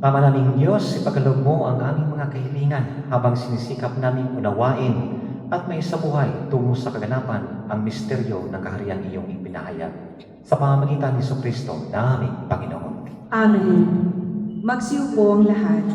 Ama naming Diyos, ipagkaloob mo ang aming mga kahilingan habang sinisikap naming unawain at may isabuhay tungo sa kaganapan ang misteryo ng kahariang iyong ipinahayag. Sa pamamagitan ni Jesucristo na aming Panginoon. Amen. Magsiupo ang lahat.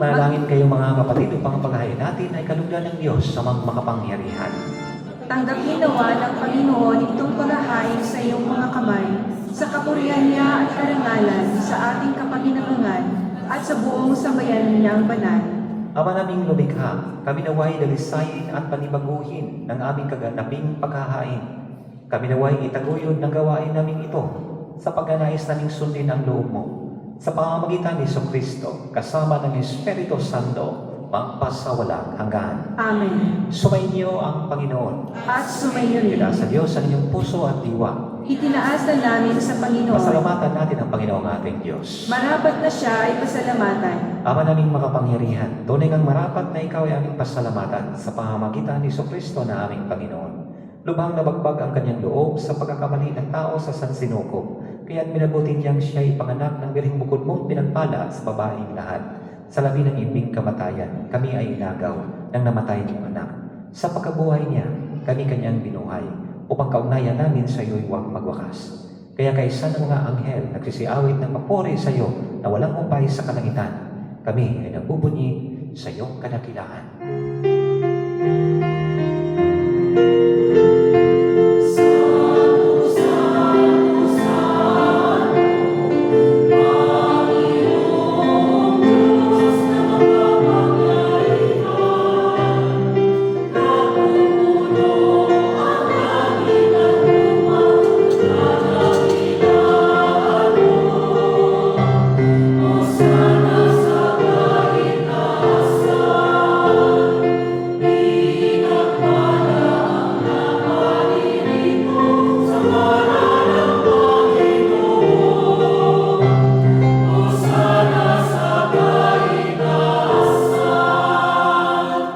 Manalangin kayo mga kapatid upang ang paghahain natin ay kalugdan ng Diyos sa mga makapangyarihan. Tanggapin nawa ng Panginoon itong paghahain sa iyong mga kamay, sa kapurihan niya at karangalan sa ating kapanginabangan at sa buong sambayanan niyang banal. Ama naming lumikha, kami naway dalisayin at panibaguhin ng aming kaganaping paghahain. Kami naway itaguyod ng gawain namin ito sa pagganais naming sundin ang loob mo. Sa pamamagitan ni Jesucristo, kasama ng Espiritu Santo, magpasawalang hanggan. Amen. Sumainyo ang Panginoon. At sumayo rin. Ila sa Diyos ang inyong puso at diwa. Itinaas na namin sa Panginoon. Pasalamatan natin ang Panginoong ating Diyos. Marapat na siya ay pasalamatan. Ama naming makapangyarihan, tunay ngang marapat na ikaw ay aming pasalamatan sa pamamagitan ni Jesucristo na aming Panginoon. Lubhang nabagbag ang kanyang loob sa pagkakamali ng tao sa sansinukob, kaya't minabuti niyang siya ay panganak ng birhing bukod mong pinagpala sa babaeng lahat. Sa labi ng ibig kamatayan, kami ay inagaw ng namatay niyong anak. Sa pagkabuhay niya, kami kanyang binuhay, upang kaugnayan namin sa iyo'y huwag magwakas. Kaya kaisa ng mga anghel nagsisiawit ng papuri sa iyo na walang upay sa kalangitan, kami ay nagbubunyi sa iyong kadakilaan.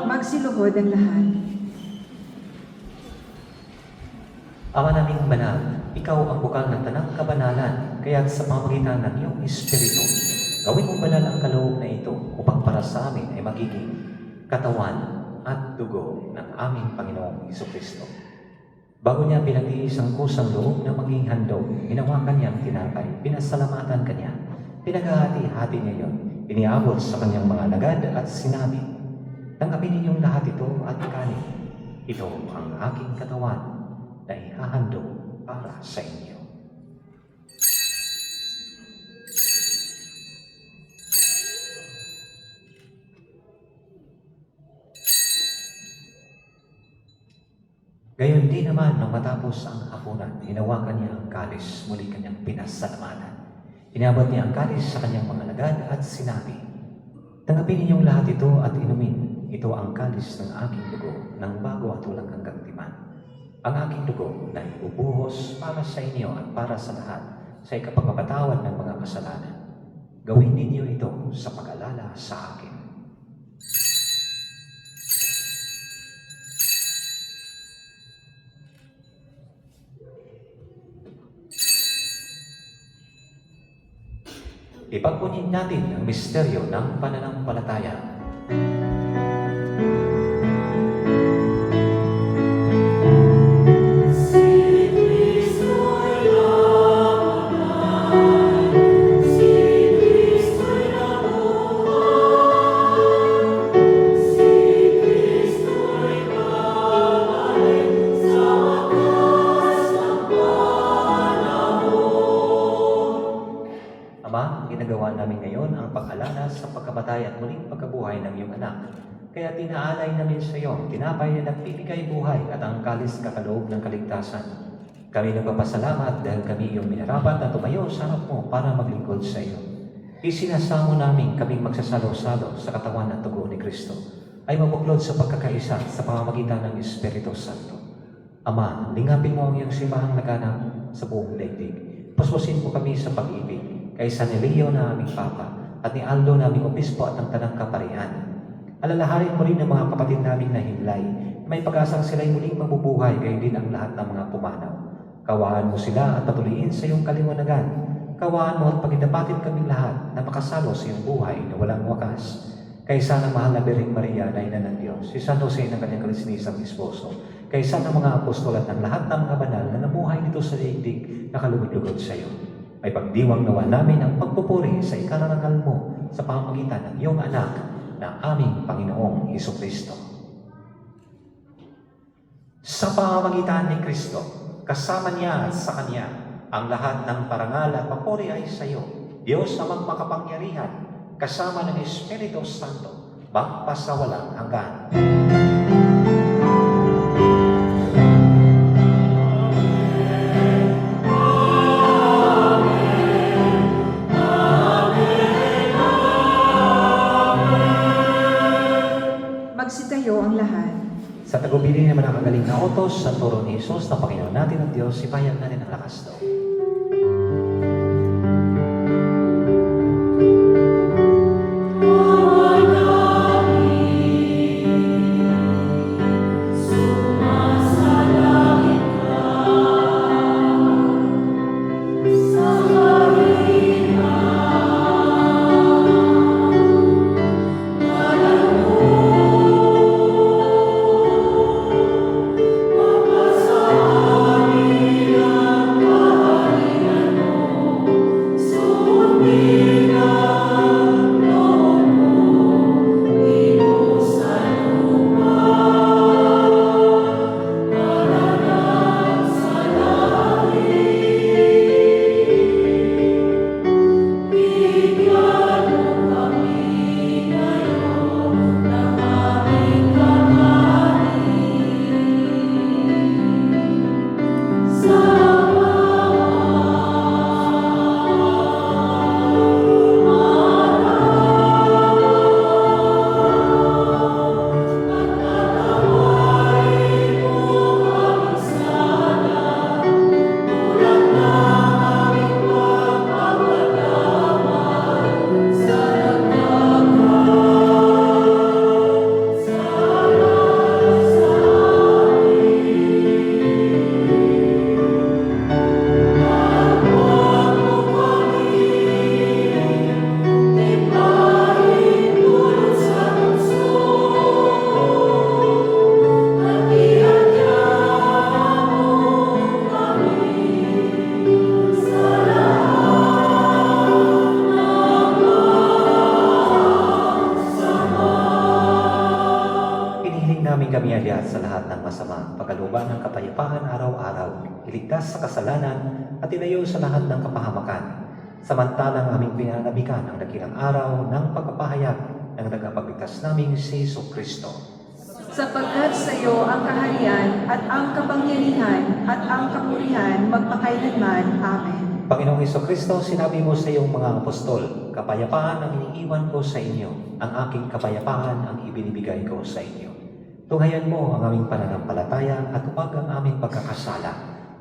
Magsiluhod ang lahat. Ama naming banal, ikaw ang bukal ng tanang kabanalan, kaya't sa pamamagitan ng iyong Espiritu, gawin mo banal ang kaloob na ito upang para sa amin ay magiging katawan at dugo ng aming Panginoong Jesucristo. Bago niya pinagtiis ang kusang loob na maging handog, hinawakan niya ang tinapay, pinasalamatan kanya, pinaghahati-hati niya yun, iniabot sa kanyang mga alagad at sinabi, "Tanggapin ninyong lahat ito at ikanin. Ito ang aking katawan na ihahandog para sa inyo." Gayon din naman nang matapos ang hapunan, hinawakan niya ang kalis, muli kanyang pinasalamatan. Inabot niya ang kalis sa kanyang mga alagad at sinabi, "Tanggapin ninyong lahat ito at inumin. Ito ang kalis ng aking dugo ng bago at walang hanggang tipan. Ang aking dugo na ibubuhos para sa inyo at para sa lahat sa ikapagpapatawad ng mga kasalanan. Gawin ninyo ito sa pag-alala sa akin." Ipagpunin natin ang misteryo ng pananampalataya. Ama, ginagawa namin ngayon ang pag-alala sa pagkamatay at muling pagkabuhay ng iyong anak. Kaya tinaalay namin sa iyo, tinapay na nagbibigay buhay at ang kalis kakaloob ng kaligtasan. Kami nagpapasalamat dahil kami iyong minarapat na tumayo sa harap mo para maglingkod sa iyo. Isinasamo namin kaming magsasalo-salo sa katawan at dugo ni Kristo ay mabuklod sa pagkakaisa sa pamamagitan ng Espiritu Santo. Ama, lingapin mo ang iyong simbahang naganap sa buong daigdig. Puspusin mo kami sa pag-ibig, kaysa ni Leo na aming Papa at ni Aldo na aming Obispo at ng Tanang Kaparihan. Alalahanin mo rin ang mga kapatid naming nahimlay, may pag-asang sila'y muling mabubuhay, gayon din ang lahat ng mga pumanaw. Kawaan mo sila at patuloyin sa iyong kaliwanagan. Kawaan mo at pagitapatin kaming lahat na makasalo sa iyong buhay na walang wakas. Kaysa ng mahal na Birheng Maria na ina ng Diyos, si San Jose ng kanyang kalisinisang esposo, kaysa ng mga apostol at ng lahat ng mga banal na nabuhay dito sa daigdig na kalugod-lugod sa iyo. Ay pagdiwang nawa namin ang pagpupuri sa ikararangal mo sa pamamagitan ng iyong anak na aming Panginoong Hesukristo. Sa pamamagitan ni Kristo, kasama niya at sa Kanya, ang lahat ng parangal at papuri ay sa iyo, Diyos na magmakapangyarihan, kasama ng Espiritu Santo, magpasawalang hanggan. ang lahat. Sa tagubilin naman ang kagaling na utos sa turo ni Jesus na Panginoon natin ang Diyos, ipahayag natin ang lakas loob. Kami aliat sa lahat ng masama, pagkalooban ng kapayapaan araw-araw, iligtas sa kasalanan at ilayo sa lahat ng kapahamakan. Samantalang aming pinanabikan ang dakilang araw ng pagpapahayag ng nagapagligtas naming si Kristo. Sapagkat sa iyo ang kaharian at ang kapangyarihan at ang kapurihan magpakailanman. Amen. Panginoong Kristo, sinabi mo sa iyong mga apostol, kapayapaan ang iniiwan ko sa inyo, ang aking kapayapaan ang ibinibigay ko sa inyo. Tunghayan mo ang aming pananampalataya at huwag ang aming pagkakasala.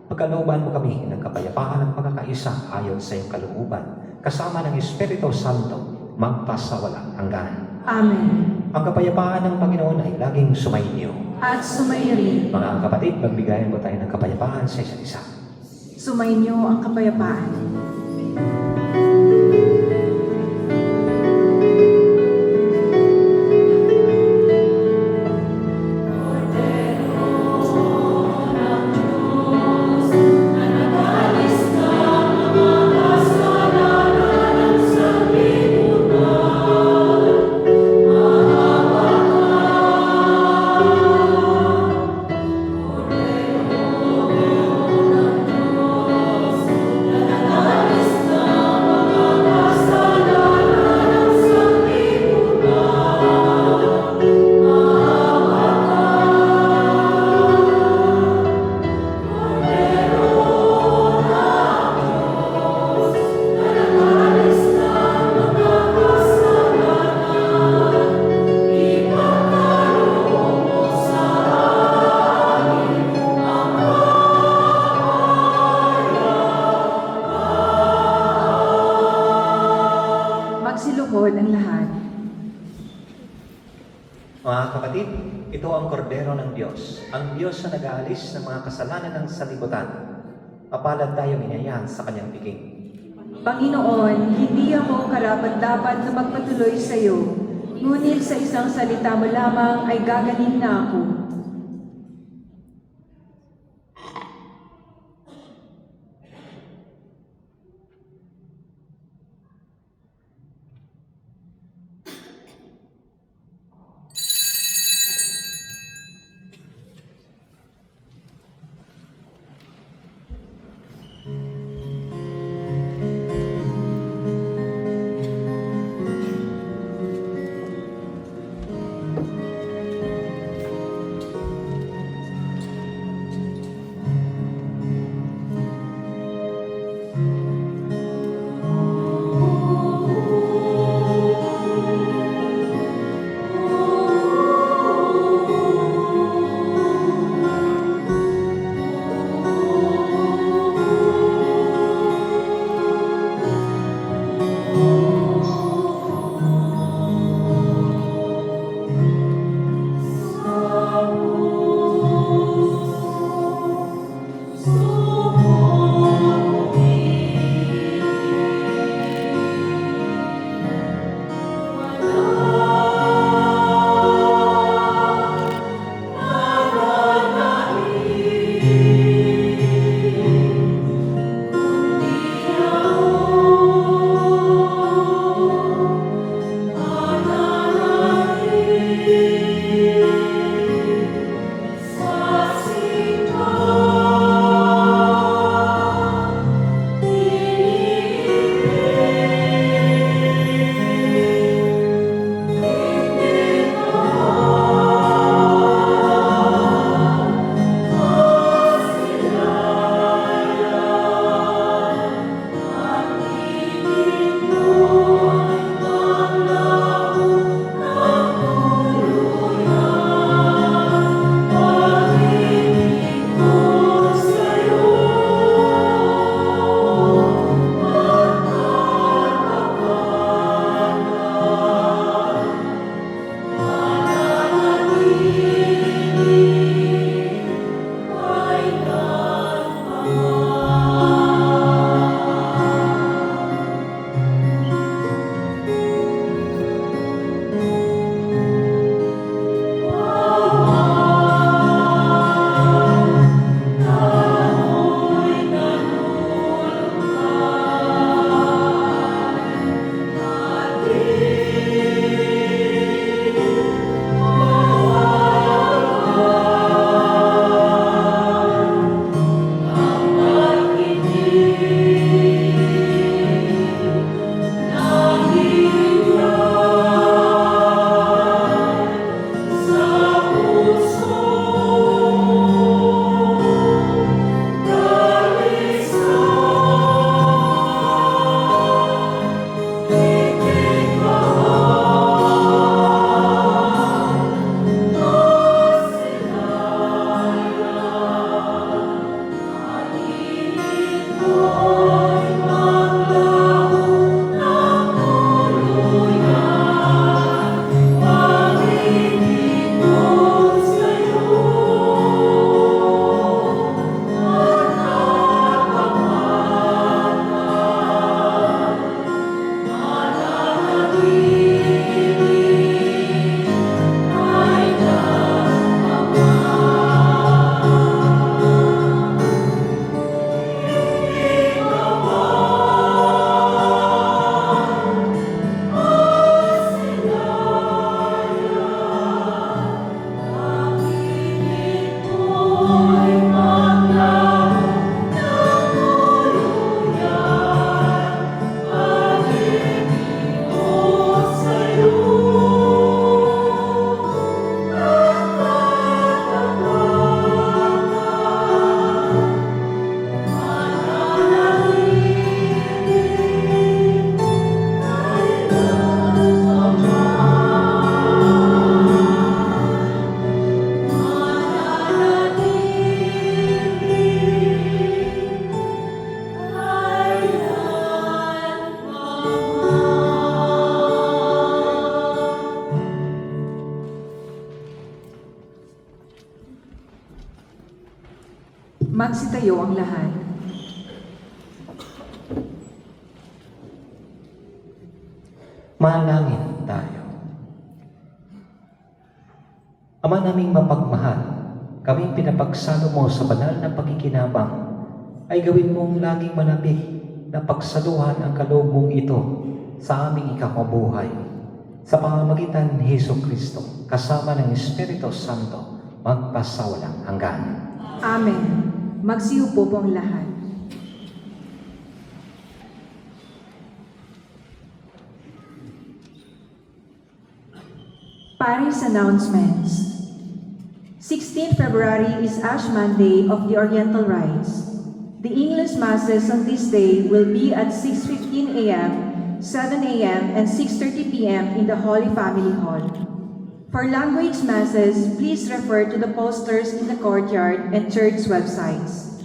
Pagkalooban mo kami ng kapayapaan ng pagkakaisa ayon sa iyong kalooban, kasama ng Espiritu Santo, magpasawalang hanggan. Amen. Ang kapayapaan ng Panginoon ay laging sumainyo. At sumairi. Mga kapatid, magbigayan mo tayo ng kapayapaan sa isa't isa. Sumainyo ang kapayapaan. Magsiluhod ang lahat. Mga kapatid, ito ang kordero ng Diyos, ang Diyos na nag-aalis ng mga kasalanan ng sanlibutan. Mapalad tayong inayahan sa kanyang piging. Panginoon, hindi ako karapat-dapat na magpatuloy sa iyo, ngunit sa isang salita mo lamang ay gagaling na ako. Magsitayo ang lahat. Manalangin tayo. Ama naming mapagmahal, kaming pinapagsalo mo sa banal na pakikinabang, ay gawin mong laging manapih na pagsaluhan ang kaloob mong ito sa aming ikakabuhay. Sa pamamagitan ni Hesus Kristo, kasama ng Espiritu Santo, magpasawalang hanggan. Amen. Magsiupo po ang lahat. Paris announcements. 16 February is Ash Monday of the Oriental Rites. The English Masses on this day will be at 6:15 a.m., 7 a.m., and 6:30 p.m. in the Holy Family Hall. For language masses, please refer to the posters in the courtyard and church websites.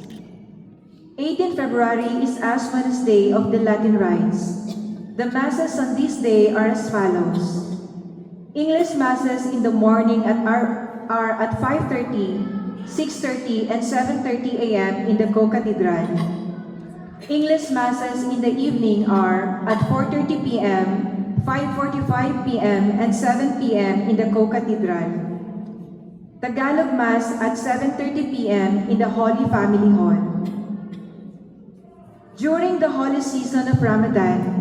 18 February is Ash Wednesday of the Latin Rites. The masses on this day are as follows. English masses in the morning are at 5:30, 6:30, and 7:30 a.m. in the Co-Cathedral. English masses in the evening are at 4:30 p.m., 5:45 p.m., and 7 p.m. in the Co-Cathedral. Tagalog Mass at 7:30 p.m. in the Holy Family Hall. During the holy season of Ramadan,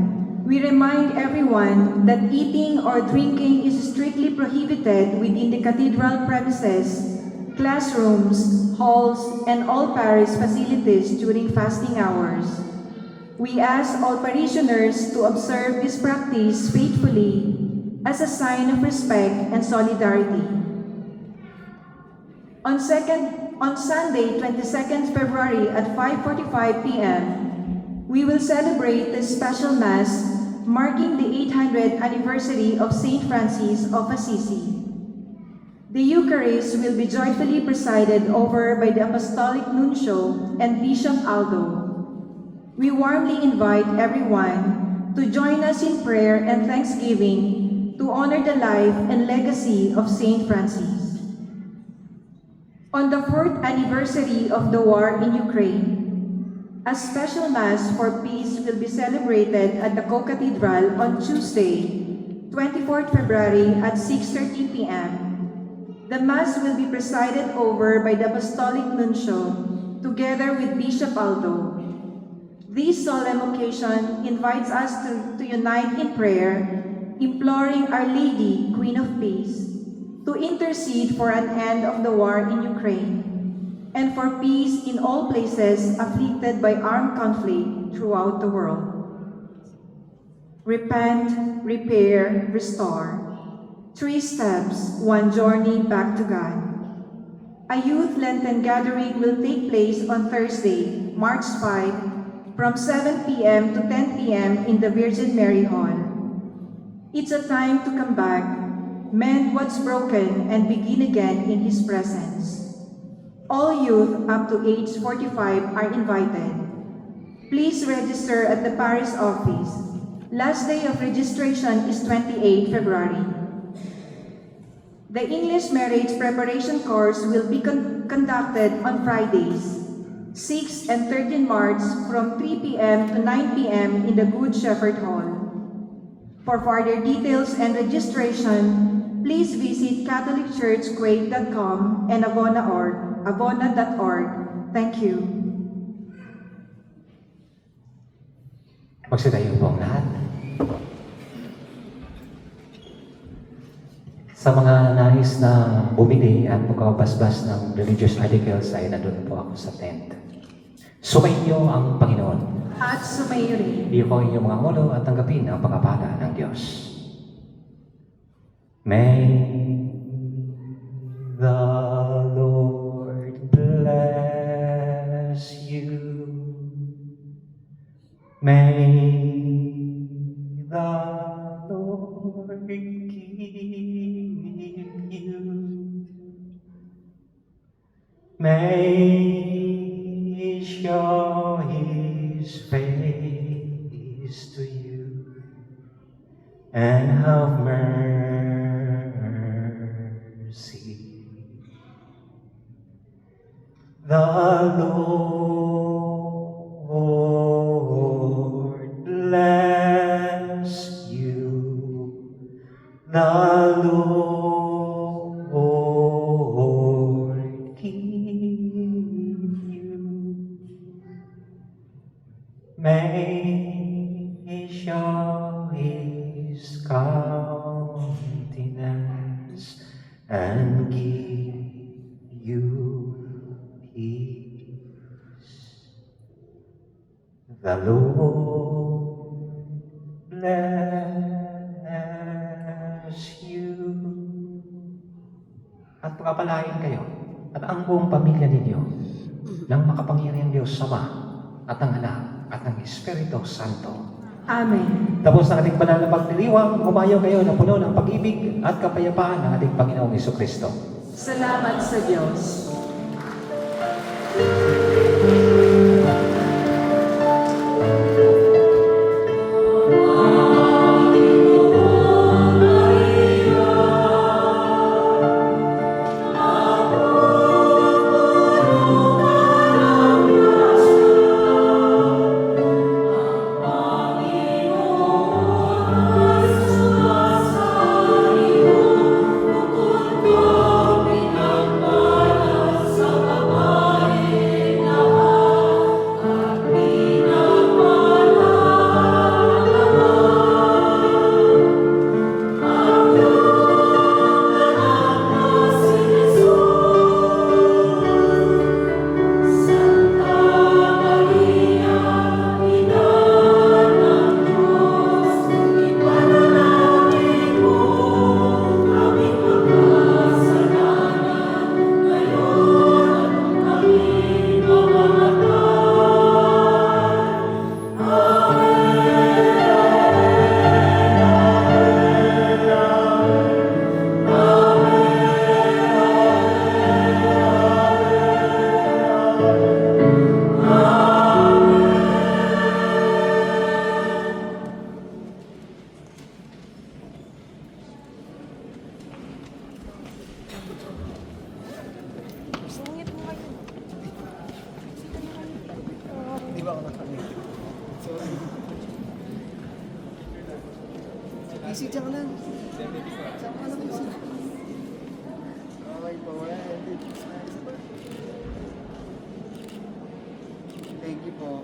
we remind everyone that eating or drinking is strictly prohibited within the cathedral premises, classrooms, halls, and all parish facilities during fasting hours. We ask all parishioners to observe this practice faithfully as a sign of respect and solidarity. On Sunday, 22nd February at 5:45 p.m., we will celebrate the special Mass marking the 800th anniversary of Saint Francis of Assisi. The Eucharist will be joyfully presided over by the Apostolic Nuncio and Bishop Aldo. We warmly invite everyone to join us in prayer and thanksgiving to honor the life and legacy of Saint Francis. On the 4th anniversary of the war in Ukraine, a special Mass for peace will be celebrated at the Co-Cathedral on Tuesday, 24th February at 6:30 p.m. The Mass will be presided over by the Apostolic Nuncio, together with Bishop Aldo. This solemn occasion invites us to unite in prayer, imploring Our Lady, Queen of Peace, to intercede for an end of the war in Ukraine, and for peace in all places afflicted by armed conflict throughout the world. Repent, repair, restore. 3 steps, 1 journey back to God. A youth Lenten gathering will take place on Thursday, March 5, from 7 p.m. to 10 p.m. in the Virgin Mary Hall. It's a time to come back, mend what's broken, and begin again in His presence. All youth up to age 45 are invited. Please register at the parish office. Last day of registration is 28 February. The English Marriage Preparation course will be conducted on Fridays, 6 and 13 March from 3 p.m. to 9 p.m. in the Good Shepherd Hall. For further details and registration, please visit catholicchurchquake.com and avona.org. Thank you. Magsitayo po ang lahat. Sa mga nais na bumili at magkakabasbas ng religious articles ay nandun po ako sa tent. Sumainyo ang Panginoon. At sumayo rin. Iyoko inyong mga ulo at tanggapin ang pagpapala ng Diyos. May the Lord bless you. May the Lord keep you. May He show His face to you and have mercy. The Lord bless you. The Lord keep you. May He show His countenance and give you peace. The Lord bless you. At pagpapalain kayo at ang buong pamilya ninyo ng makapangyarihang Diyos Ama at ang Anak at ang Espiritu Santo. Amen. Tapos ng ating banal na pagdiriwang, humayo kayo na puno ng pag-ibig at kapayapaan ng ating Panginoong Jesucristo. Salamat sa Diyos. Easy, diyan ka lang. Diyan ka lang, easy. Okay po, wala. Thank you po.